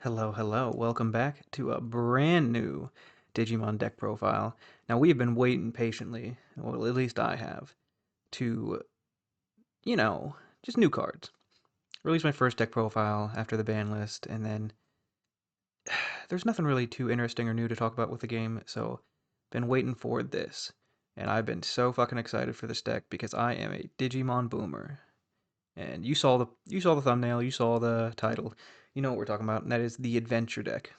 Hello, hello. Welcome back to a brand new Digimon deck profile. Now, we have been waiting patiently, well, at least I have, to, you know, just new cards. Release my first deck profile after the ban list, and then there's nothing really too interesting or new to talk about with the game, so been waiting for this. And I've been so fucking excited for this deck because I am a Digimon boomer. And you saw the thumbnail, you saw the title. You know what we're talking about, and that is the adventure deck.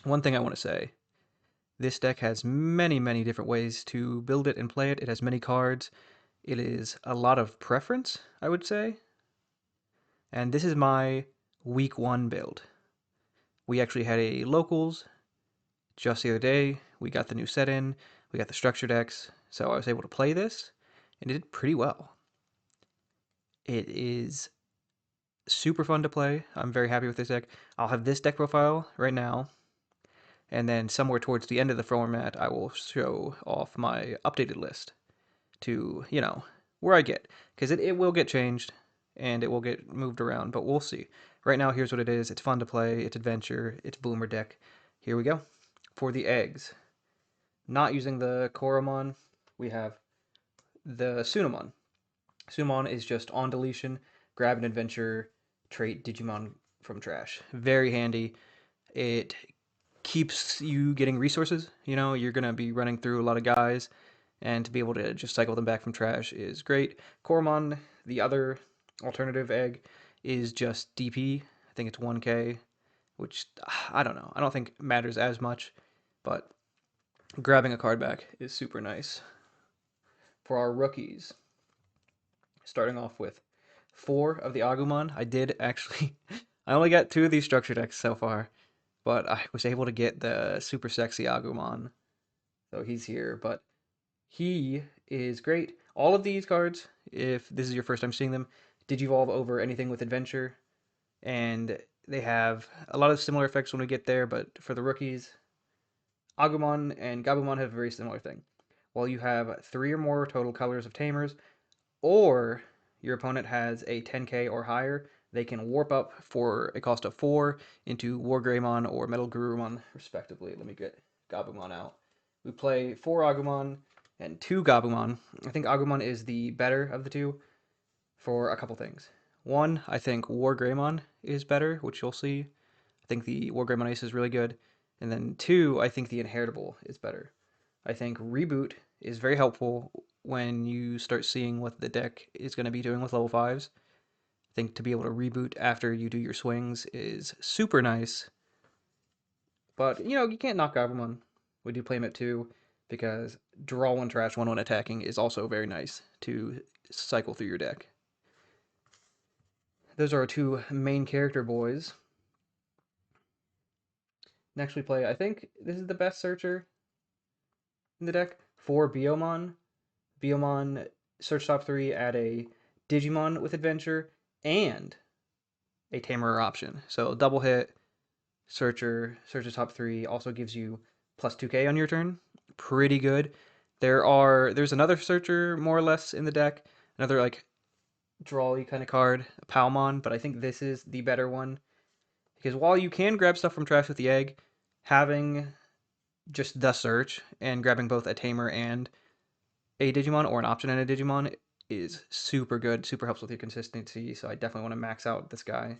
One thing I want to say, this deck has many, many different ways to build it and play it. It has many cards. It is a lot of preference, I would say. And this is my week one build. We actually had a locals just the other day. We got the new set in. We got the structure decks. So I was able to play this, and it did pretty well. It is super fun to play. I'm very happy with this deck. I'll have this deck profile right now, and then somewhere towards the end of the format, I will show off my updated list to, where I get. Because it will get changed and it will get moved around, but we'll see. Right now, here's what it is. It's fun to play, it's adventure, it's boomer deck. Here we go. For the eggs, not using the Koromon, we have the Sunamon. Sunamon is just on deletion, grab an adventure, trait Digimon from trash. Very handy. It keeps you getting resources. You're going to be running through a lot of guys, and to be able to just cycle them back from trash is great. Koromon, the other alternative egg, is just DP. I think it's 1k, which I don't know. I don't think matters as much, but grabbing a card back is super nice. For our rookies, starting off with 4 of the Agumon. I did actually, I only got 2 of these structure decks so far, but I was able to get the super sexy Agumon. So he's here, but he is great. All of these cards, if this is your first time seeing them, Digivolve over anything with adventure, and they have a lot of similar effects when we get there, but for the rookies, Agumon and Gabumon have a very similar thing. While you have 3 or more total colors of Tamers, or your opponent has a 10k or higher, they can warp up for a cost of 4 into War Greymon or Metal Garurumon, respectively. Let me get Gabumon out. We play 4 Agumon and 2 Gabumon. I think Agumon is the better of the two for a couple things. One, I think War Greymon is better, which you'll see. I think the War Greymon Ace is really good. And then two, I think the Inheritable is better. I think Reboot is very helpful when you start seeing what the deck is going to be doing with level 5s. I think to be able to reboot after you do your swings is super nice. But, you can't knock Gabumon. We do play him at 2 because draw 1 trash, 1 attacking is also very nice to cycle through your deck. Those are our 2 main character boys. Next we play, I think this is the best searcher in the deck, for Biomon. Biomon, search top 3, add a Digimon with adventure, and a Tamer option. So double hit, searches top 3, also gives you plus 2k on your turn. Pretty good. There's another searcher more or less in the deck, another like draw-y kind of card, Palmon, but I think this is the better one. Because while you can grab stuff from trash with the egg, having just the search and grabbing both a Tamer and a Digimon or an option and a Digimon is super good, super helps with your consistency, so I definitely want to max out this guy.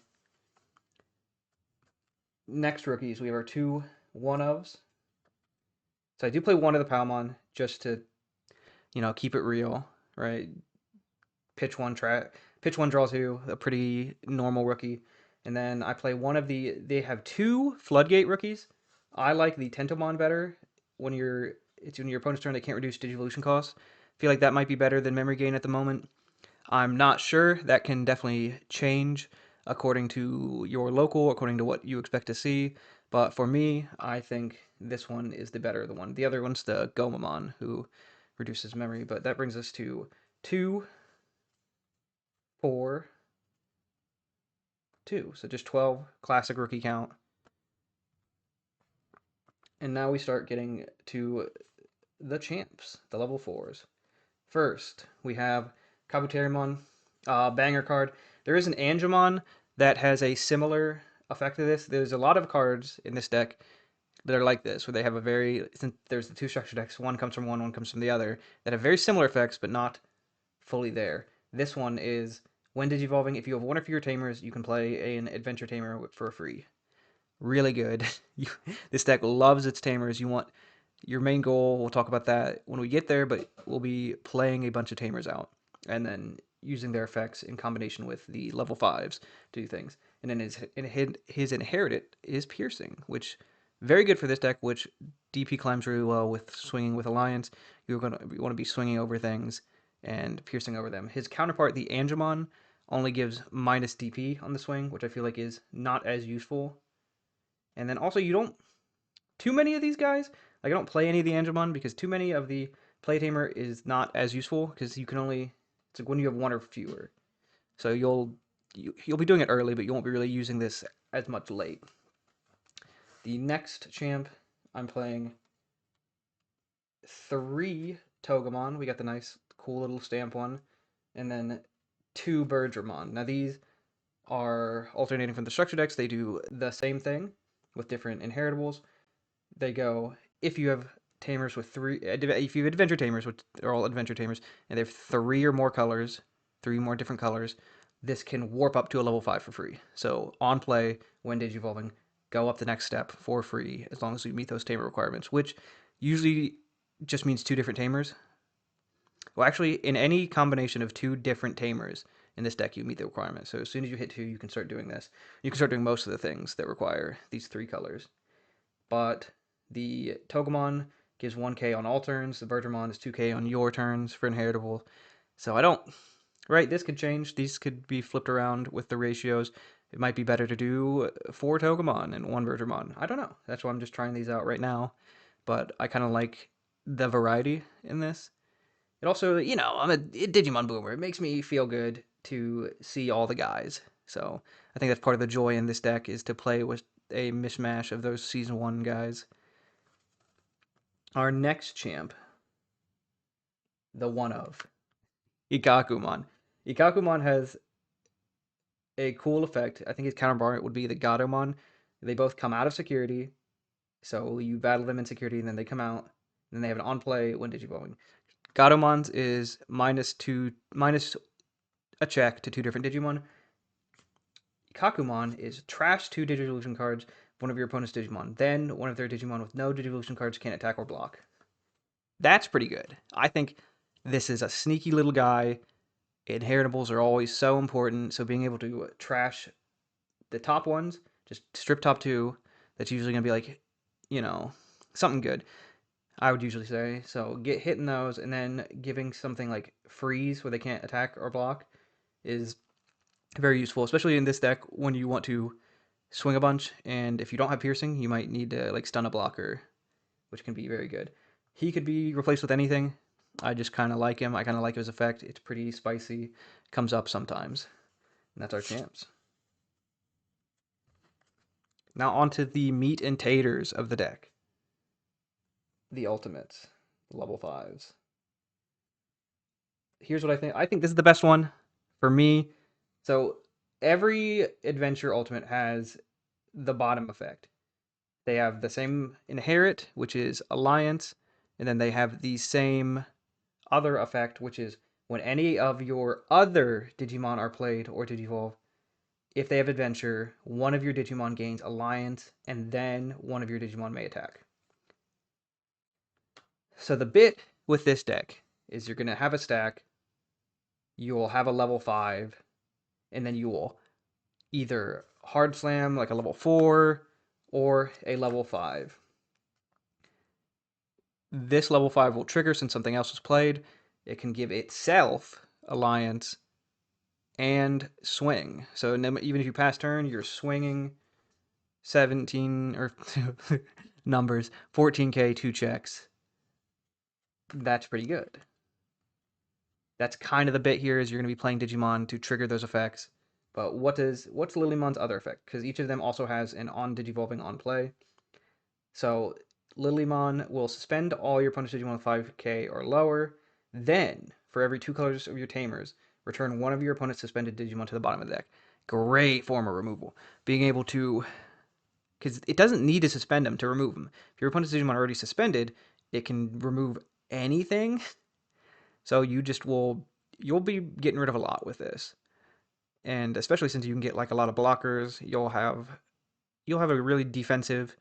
Next rookies, we have our 2 one-ofs. So I do play one of the Palmon just to, keep it real, right? Pitch one, draw 2, a pretty normal rookie. And then I play they have 2 Floodgate rookies. I like the Tentomon better. It's when your opponent's turn, they can't reduce Digivolution costs. I feel like that might be better than Memory Gain at the moment. I'm not sure. That can definitely change according to your local, according to what you expect to see. But for me, I think this one is the better of the one. The other one's the Gomamon, who reduces memory. But that brings us to 2, 4, 2. So just 12 classic rookie count. And now we start getting to the champs, the level 4s. First, we have Kabuterimon, banger card. There is an Angemon that has a similar effect of this. There's a lot of cards in this deck that are like this, where they have a very, since there's the two structure decks, one comes from one comes from the other, that have very similar effects, but not fully there. This one is when Digivolving, if you have one or fewer Tamers, you can play an Adventure Tamer for free. Really good. You, this deck loves its Tamers. You want your main goal, we'll talk about that when we get there, but we'll be playing a bunch of Tamers out and then using their effects in combination with the level 5s to do things. And then his inherited is Piercing, which very good for this deck, which DP climbs really well with swinging with Alliance. You want to be swinging over things and piercing over them. His counterpart, the Angemon, only gives minus DP on the swing, which I feel like is not as useful. And then also you don't too many of these guys. Like I don't play any of the Angemon because too many of the Playtamer is not as useful because you can only it's like when you have one or fewer. So you'll be doing it early, but you won't be really using this as much late. The next champ I'm playing 3 Togemon. We got the nice cool little stamp one, and then 2 Birdramon. Now these are alternating from the structure decks. They do the same thing with different inheritables. They go if you have tamers with if you have adventure tamers, which are all adventure tamers, and they have 3 or more colors, 3 more different colors, this can warp up to a level 5 for free. So on play, when digivolving, go up the next step for free as long as you meet those tamer requirements, which usually just means 2 different tamers. Well, actually, in any combination of 2 different tamers in this deck, you meet the requirement. So as soon as you hit 2, you can start doing this. You can start doing most of the things that require these 3 colors. But the Togemon gives 1k on all turns. The Birdramon is 2k on your turns for inheritable. So I don't. Right, this could change. These could be flipped around with the ratios. It might be better to do 4 Togemon and 1 Birdramon. I don't know. That's why I'm just trying these out right now. But I kind of like the variety in this. It also, I'm a Digimon boomer. It makes me feel good to see all the guys. So I think that's part of the joy in this deck is to play with a mishmash of those season 1 guys. Our next champ, the one of Ikakumon. Ikakumon has a cool effect. I think his counterpart would be the Gatomon. They both come out of security, so you battle them in security, and then they come out, and then they have an on play when Digivolving. Gatomon's is minus a check to 2 different Digimon. Kakuman is trash 2 Digivolution cards, one of your opponent's Digimon. Then one of their Digimon with no Digivolution cards can't attack or block. That's pretty good. I think this is a sneaky little guy. Inheritables are always so important, so being able to trash the top ones, just strip top 2, that's usually going to be like, something good, I would usually say. So get hitting those, and then giving something like freeze where they can't attack or block is very useful, especially in this deck when you want to swing a bunch, and if you don't have piercing, you might need to like stun a blocker, which can be very good. He could be replaced with anything. I just kind of like him. I kind of like his effect. It's pretty spicy. Comes up sometimes. And that's our champs. Now on to the meat and taters of the deck. The ultimates, level 5s. Here's what I think. I think this is the best one for me. So every adventure ultimate has the bottom effect. They have the same inherit, which is alliance, and then they have the same other effect, which is when any of your other Digimon are played or Digivolve, if they have adventure, one of your Digimon gains alliance, and then one of your Digimon may attack. So the bit with this deck is you're going to have a stack, you will have a level 5, and then you will either hard slam like a level 4 or a level 5. This level 5 will trigger since something else was played. It can give itself alliance and swing. So even if you pass turn, you're swinging 17 or numbers, 14k, 2 checks. That's pretty good. That's kind of the bit here is you're going to be playing Digimon to trigger those effects. But what's Lilymon's other effect? Because each of them also has an on Digivolving on play. So Lilymon will suspend all your opponent's Digimon with 5k or lower. Then, for every 2 colors of your Tamers, return one of your opponent's suspended Digimon to the bottom of the deck. Great form of removal. Being able to, because it doesn't need to suspend them to remove them. If your opponent's Digimon are already suspended, it can remove anything. So you'll be getting rid of a lot with this. And especially since you can get like a lot of blockers, you'll have a really defensive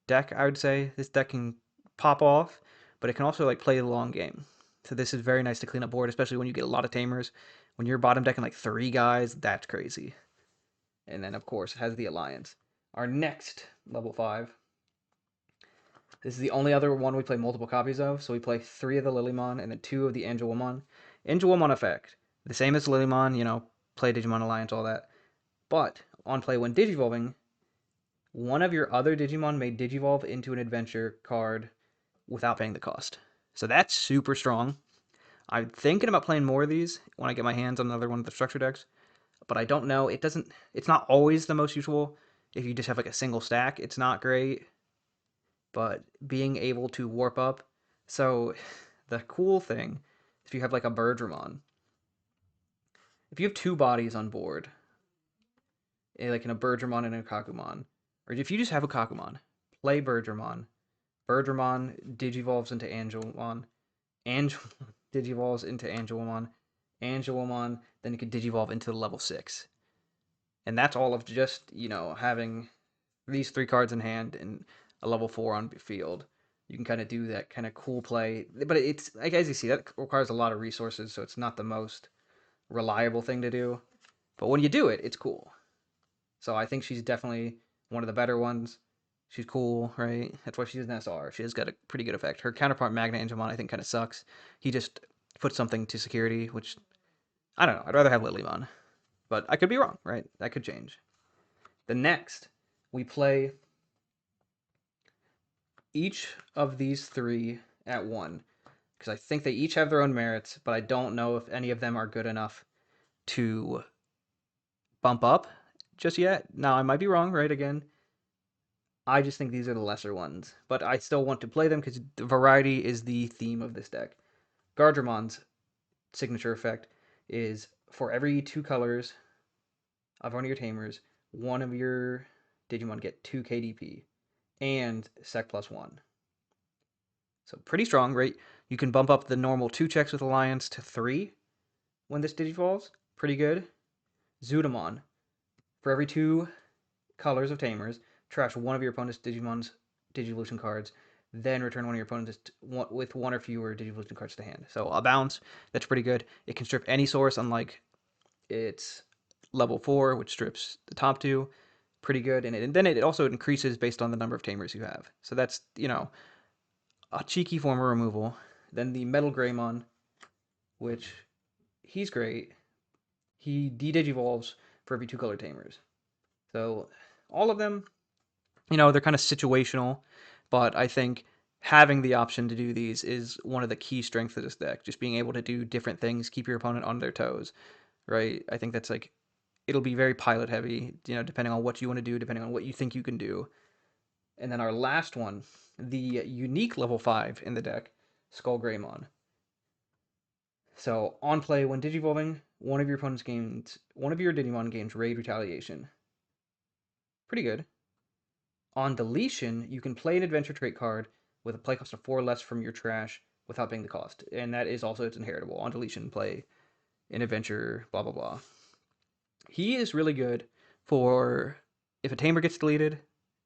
deck, I would say. This deck can pop off, but it can also like play the long game. So this is very nice to clean up board, especially when you get a lot of tamers. When you're bottom decking like 3 guys, that's crazy. And then of course it has the alliance. Our next level 5. This is the only other one we play multiple copies of. So we play 3 of the Lilymon and then 2 of the Angelwomon. Angelwomon effect, the same as Lilymon, play Digimon Alliance, all that. But on play when Digivolving, one of your other Digimon may Digivolve into an adventure card without paying the cost. So that's super strong. I'm thinking about playing more of these when I get my hands on another one of the structure decks, but I don't know. It's not always the most useful. If you just have like a single stack, it's not great. But being able to warp up. So the cool thing, if you have like a Birdramon, if you have 2 bodies on board, like in a Birdramon and a Kakuman, or if you just have a Kakuman, play Birdramon. Birdramon digivolves into Angelmon. Angel digivolves into Angelmon. Angelmon, then you can digivolve into the level 6. And that's all of just, having these 3 cards in hand and a level 4 on field. You can kind of do that kind of cool play. But it's, like, as you see, that requires a lot of resources, so it's not the most reliable thing to do. But when you do it, it's cool. So I think she's definitely one of the better ones. She's cool, right? That's why she's an SR. She has got a pretty good effect. Her counterpart, Magna Angemon, I think kind of sucks. He just puts something to security, which, I don't know. I'd rather have Lilymon. But I could be wrong, right? That could change. The next, we play each of these 3 at 1. Because I think they each have their own merits, but I don't know if any of them are good enough to bump up just yet. Now, I might be wrong, right? Again, I just think these are the lesser ones, but I still want to play them because the variety is the theme of this deck. Gardramon's signature effect is for every 2 colors of one of your tamers, one of your Digimon get 2 KDP and Sec plus 1. So pretty strong, right? You can bump up the normal 2 checks with Alliance to 3 when this Digivolves. Pretty good. Zudamon, for every 2 colors of Tamers, trash one of your opponent's Digimon's Digivolution cards, then return one of your opponent's with 1 or fewer Digivolution cards to hand. So a bounce, that's pretty good. It can strip any source, unlike its level 4, which strips the top 2. Pretty good. And then it also increases based on the number of Tamers you have. So that's, a cheeky form of removal. Then the Metal Greymon, which he's great. He de-digivolves for every 2 color Tamers. So all of them, they're kind of situational, but I think having the option to do these is one of the key strengths of this deck. Just being able to do different things, keep your opponent on their toes, right? I think that's like, it'll be very pilot heavy, depending on what you want to do, depending on what you think you can do. And then our last one, the unique level 5 in the deck, Skull Greymon. So on play, when digivolving, one of your Digimon gains Raid Retaliation. Pretty good. On deletion, you can play an adventure trait card with a play cost of 4 less from your trash without paying the cost. And that is also, it's inheritable. On deletion, play an adventure, blah, blah, blah. He is really good for if a tamer gets deleted,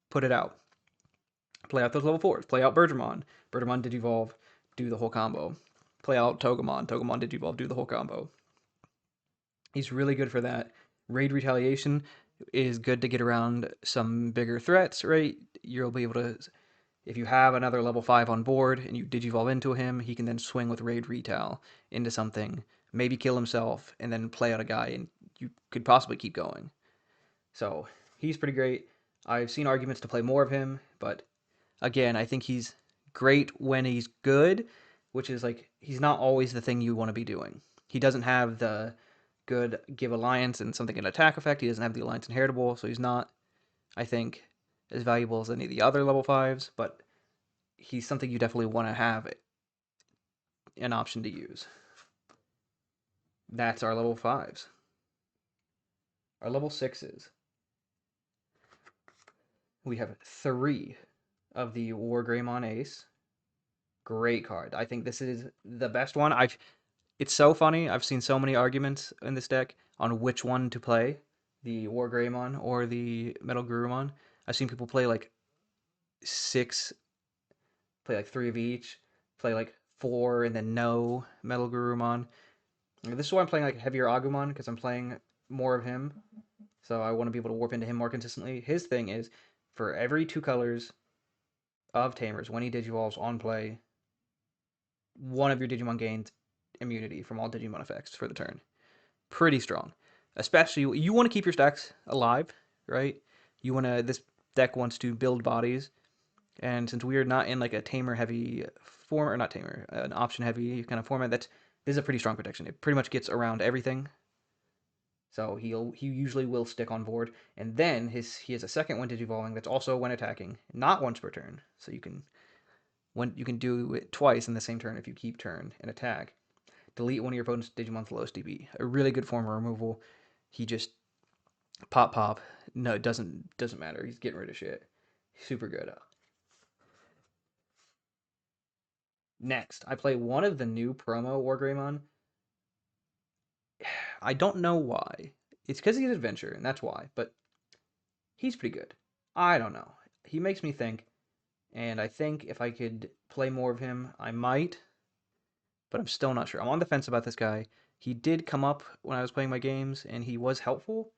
put it out. Play out those level 4s. Play out Birdramon. Birdramon Digivolve, do the whole combo. Play out Togemon. Togemon Digivolve, do the whole combo. He's really good for that. Raid Retaliation is good to get around some bigger threats, right? You'll be able to, if you have another level 5 on board and you digivolve into him, he can then swing with Raid Retal into something, maybe kill himself, and then play out a guy, and you could possibly keep going. So he's pretty great. I've seen arguments to play more of him, but again, I think he's great when he's good, which is like he's not always the thing you want to be doing. He doesn't have the good give alliance and something an attack effect. He doesn't have the alliance inheritable, so he's not, I think, as valuable as any of the other level 5s, but he's something you definitely want to have an option to use. That's our level 5s. Our level 6s. We have 3 of the War Greymon Ace. Great card. I think this is the best one. It's so funny. I've seen so many arguments in this deck on which one to play, the War Greymon or the Metal Garurumon. I've seen people play like 6, play like 3 of each, play like 4 and then no Metal Garurumon. This is why I'm playing like heavier Agumon because I'm playing more of him. So I want to be able to warp into him more consistently. His thing is for every 2 colors of Tamers, when he digivolves on play, one of your Digimon gains immunity from all Digimon effects for the turn. Pretty strong. Especially, you want to keep your stacks alive, right? This deck wants to build bodies. And since we are not in like a tamer heavy form, or not tamer, an option heavy kind of format, this is a pretty strong protection. It pretty much gets around everything. So he usually will stick on board. And then he has a second one digivolving that's also when attacking, not once per turn. So you can do it twice in the same turn if you keep turn and attack. Delete one of your opponent's Digimon's lowest DB. A really good form of removal. He just pop. No, it doesn't matter. He's getting rid of shit. Super good. Next, I play one of the new promo War Greymon. I don't know why. It's because he's an adventure, and that's why. But he's pretty good. I don't know. He makes me think, and I think if I could play more of him, I might. But I'm still not sure. I'm on the fence about this guy. He did come up when I was playing my games, and he was helpful,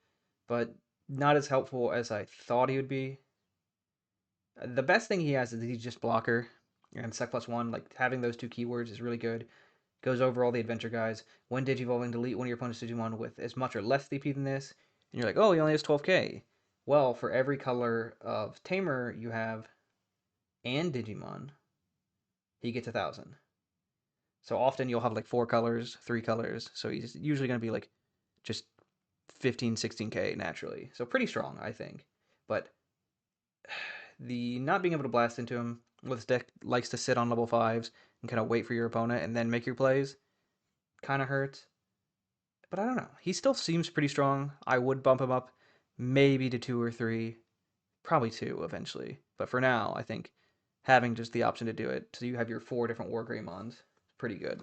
but not as helpful as I thought he would be. The best thing he has is he's just blocker and sec +1. Like having those 2 keywords is really good. Goes over all the adventure guys. When digivolving, delete one of your opponent's Digimon with as much or less CP than this. And you're like, oh, he only has 12k. Well, for every color of Tamer you have and Digimon, he gets 1,000. So often you'll have like 4 colors, 3 colors. So he's usually going to be like just 15, 16k naturally. So pretty strong, I think. But the not being able to blast into him, well, this deck likes to sit on level 5s and kind of wait for your opponent and then make your plays, kind of hurts. But I don't know. He still seems pretty strong. I would bump him up maybe to 2 or 3, probably 2 eventually. But for now, I think having just the option to do it, so you have your 4 different War Greymons, pretty good.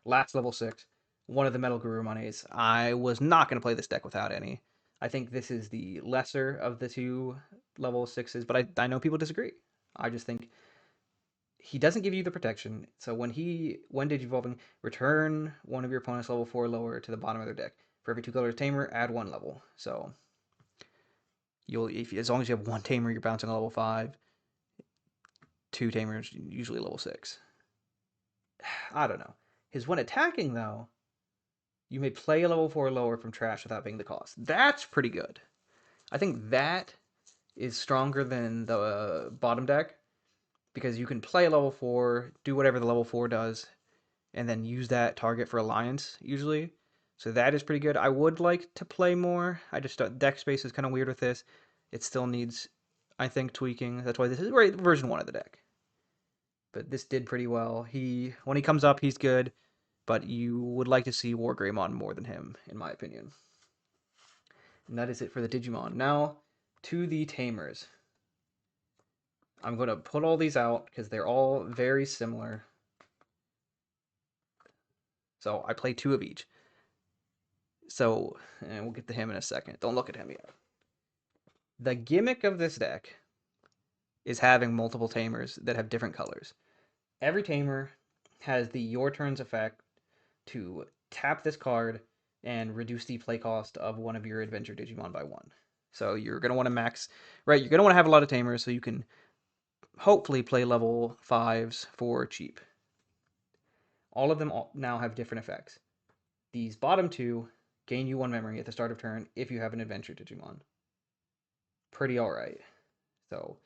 Last level 6, one of the Metal Garurumon A's. I was not going to play this deck without any. I think this is the lesser of the 2 level 6s, but I know people disagree. I just think he doesn't give you the protection. So when digivolving, return one of your opponent's level 4 lower to the bottom of their deck. For every 2 colors tamer, add 1 level. So as long as you have 1 tamer, you're bouncing a level 5. 2 tamers, usually level 6. I don't know. His when attacking though, you may play a level 4 lower from trash without paying the cost. That's pretty good. I think that is stronger than the bottom deck because you can play a level 4, do whatever the level 4 does, and then use that target for alliance usually. So that is pretty good. I would like to play more. I just deck space is kind of weird with this. It still needs, I think, tweaking. That's why this is version 1 of the deck. But this did pretty well. When he comes up, he's good, but you would like to see War Greymon more than him, in my opinion. And that is it for the Digimon. Now to the Tamers. I'm going to put all these out because they're all very similar. So I play 2 of each. So, and we'll get to him in a second. Don't look at him yet. The gimmick of this deck is having multiple tamers that have different colors. Every tamer has the your turns effect to tap this card and reduce the play cost of one of your adventure Digimon by 1. So you're going to want to max, right? You're going to want to have a lot of tamers so you can hopefully play level 5s for cheap. All of them now have different effects. These bottom 2 gain you 1 memory at the start of turn if you have an adventure Digimon. Pretty alright. So,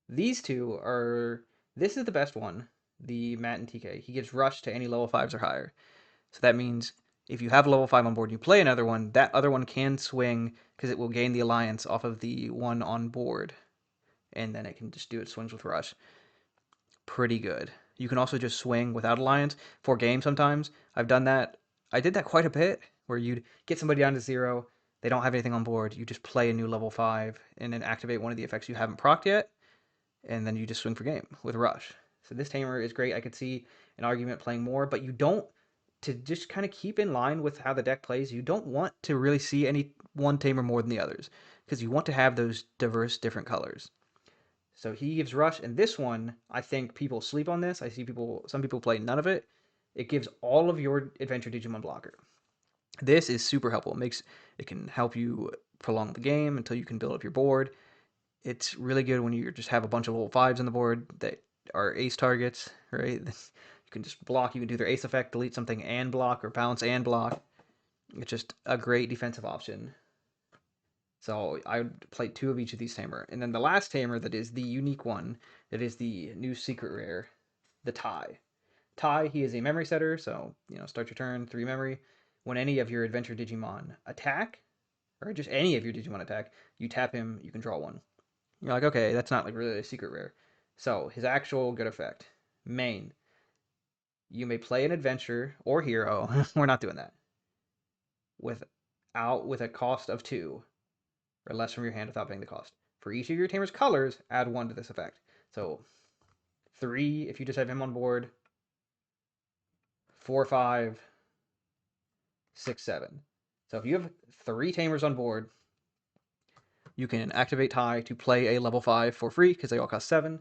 these 2 are. This is the best one, the Matt and TK. He gives rush to any level 5s or higher. So that means if you have a level 5 on board and you play another one, that other one can swing because it will gain the alliance off of the one on board. And then it can just do its swings with rush. Pretty good. You can also just swing without alliance for games sometimes. I've done that. I did that quite a bit where you'd get somebody down to 0, they don't have anything on board, you just play a new level 5 and then activate one of the effects you haven't procced yet, and then you just swing for game with Rush. So this Tamer is great. I could see an argument playing more, but you don't, to just kind of keep in line with how the deck plays, you don't want to really see any one Tamer more than the others, because you want to have those diverse different colors. So he gives Rush, and this one, I think people sleep on this. I see some people play none of it. It gives all of your Adventure Digimon blocker. This is super helpful. It can help you prolong the game until you can build up your board. It's really good when you just have a bunch of level 5s on the board that are ace targets, right? You can just block, you can do their ace effect, delete something and block, or bounce and block. It's just a great defensive option. So I would play 2 of each of these Tamer. And then the last Tamer that is the unique one, that is the new secret rare, the Tai. Tai, he is a memory setter, so, start your turn, 3 memory. When any of your Adventure Digimon attack, or just any of your Digimon attack, you tap him, you can draw 1. You're like, okay, that's not like really a secret rare. So his actual good effect, main. You may play an adventure or hero. We're not doing that. With a cost of 2 or less from your hand without paying the cost. For each of your Tamer's colors, add 1 to this effect. So 3 if you just have him on board. 4, 5, 6, 7. So if you have 3 Tamers on board, you can activate Tai to play a level 5 for free because they all cost 7.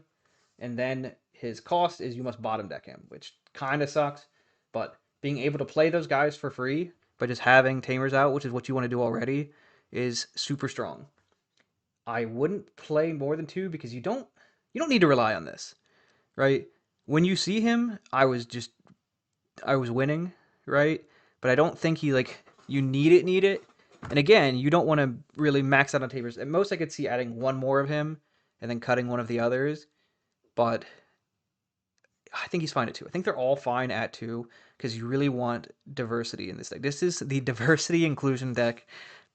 And then his cost is you must bottom deck him, which kind of sucks. But being able to play those guys for free by just having Tamers out, which is what you want to do already, is super strong. I wouldn't play more than 2 because you don't need to rely on this, right? When you see him, I was winning, right? But I don't think you need it. And again, you don't want to really max out on Tamers. At most, I could see adding 1 more of him and then cutting one of the others. But I think he's fine at 2. I think they're all fine at 2 because you really want diversity in this deck. This is the diversity inclusion deck.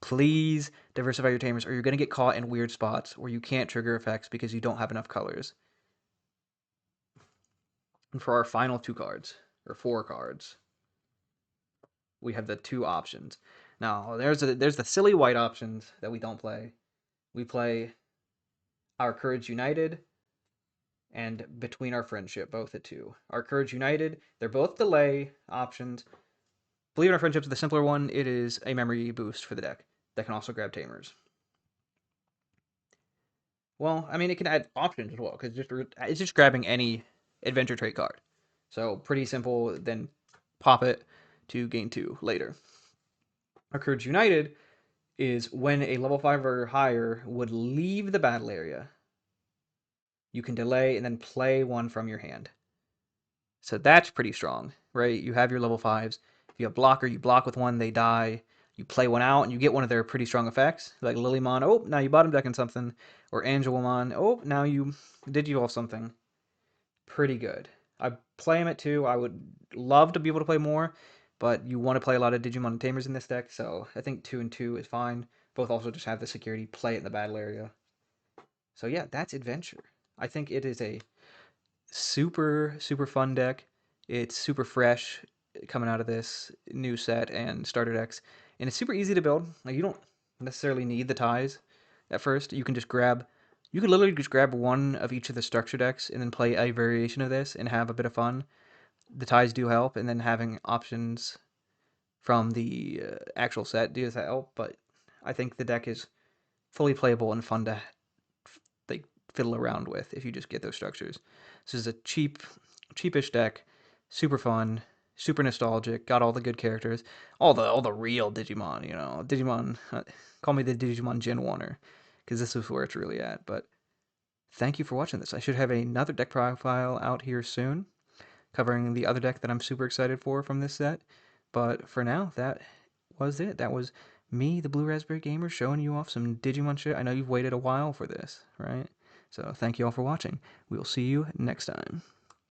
Please diversify your Tamers, or you're going to get caught in weird spots where you can't trigger effects because you don't have enough colors. And for our final 2 cards, or 4 cards, we have the 2 options. Now, there's the silly white options that we don't play. We play Our Courage United and Between Our Friendship, both at 2. Our Courage United, they're both delay options. Believe in Our Friendship's the simpler one. It is a memory boost for the deck that can also grab Tamers. Well, I mean, it can add options as well, because it's just grabbing any adventure trait card. So pretty simple, then pop it to gain 2 later. Our Courage United is when a level 5 or higher would leave the battle area, you can delay and then play 1 from your hand. So that's pretty strong, right? You have your level 5s. If you have blocker, you block with 1, they die. You play 1 out, and you get one of their pretty strong effects, like Lilymon. Oh, now you bottom decking something. Or Angelomon. Oh, now you Digivolve something. Pretty good. I play him at 2. I would love to be able to play more, but you want to play a lot of Digimon and Tamers in this deck, so I think 2 and 2 is fine. Both also just have the security, play it in the battle area. So yeah, that's Adventure. I think it is a super, super fun deck. It's super fresh coming out of this new set and starter decks. And it's super easy to build. Like, you don't necessarily need the ties at first. You can literally just grab 1 of each of the structure decks and then play a variation of this and have a bit of fun. The ties do help, and then having options from the actual set does help, but I think the deck is fully playable and fun to like fiddle around with if you just get those structures. This is a cheapish deck, super fun, super nostalgic, got all the good characters, all the real Digimon, Digimon, call me the Digimon Gen 1er, because this is where it's really at. But thank you for watching this. I should have another deck profile out here soon, covering the other deck that I'm super excited for from this set. But for now, that was it. That was me, the Blue Raspberry Gamer, showing you off some Digimon shit. I know you've waited a while for this, right? So thank you all for watching. We will see you next time.